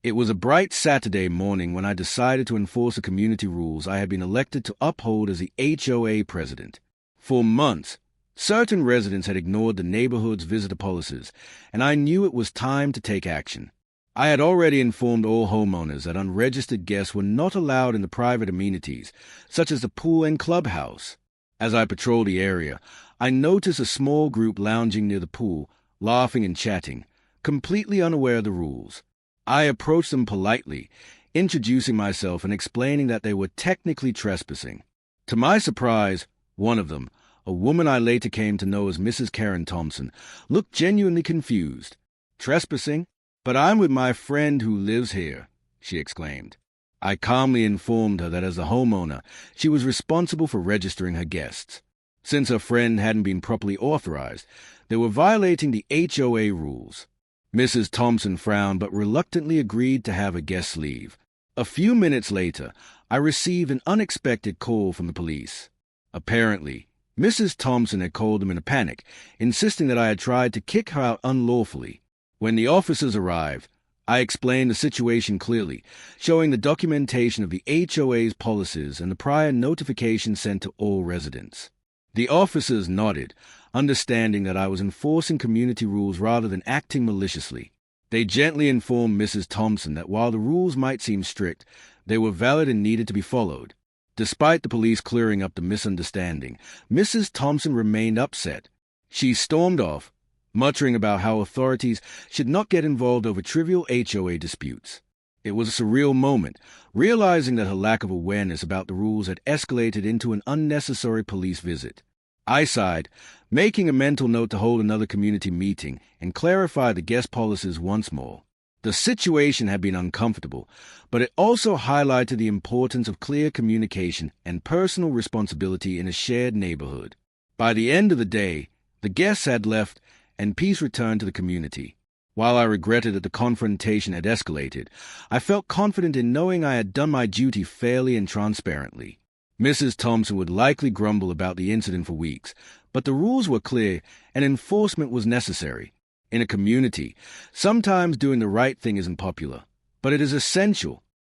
It was a bright Saturday morning when I decided to enforce the community rules I had been elected to uphold as the HOA president. For months, certain residents had ignored the neighborhood's visitor policies, and I knew it was time to take action. I had already informed all homeowners that unregistered guests were not allowed in the private amenities, such as the pool and clubhouse. As I patrolled the area, I noticed a small group lounging near the pool, laughing and chatting, completely unaware of the rules. I approached them politely, introducing myself and explaining that they were technically trespassing. To my surprise, one of them, a woman I later came to know as Mrs. Karen Thompson, looked genuinely confused. "Trespassing? But I'm with my friend who lives here," she exclaimed. I calmly informed her that as the homeowner, she was responsible for registering her guests. Since her friend hadn't been properly authorized, they were violating the HOA rules. Mrs. Thompson frowned but reluctantly agreed to have her guests leave. A few minutes later, I received an unexpected call from the police. Apparently, Mrs. Thompson had called them in a panic, insisting that I had tried to kick her out unlawfully. When the officers arrived, I explained the situation clearly, showing the documentation of the HOA's policies and the prior notification sent to all residents. The officers nodded, understanding that I was enforcing community rules rather than acting maliciously. They gently informed Mrs. Thompson that while the rules might seem strict, they were valid and needed to be followed. Despite the police clearing up the misunderstanding, Mrs. Thompson remained upset. She stormed off, muttering about how authorities should not get involved over trivial HOA disputes. It was a surreal moment, realizing that her lack of awareness about the rules had escalated into an unnecessary police visit. I sighed, making a mental note to hold another community meeting and clarify the guest policies once more. The situation had been uncomfortable, but it also highlighted the importance of clear communication and personal responsibility in a shared neighborhood. By the end of the day, the guests had left and peace returned to the community. While I regretted that the confrontation had escalated, I felt confident in knowing I had done my duty fairly and transparently. Mrs. Thompson would likely grumble about the incident for weeks, but the rules were clear and enforcement was necessary. In a community, sometimes doing the right thing isn't popular, but it is essential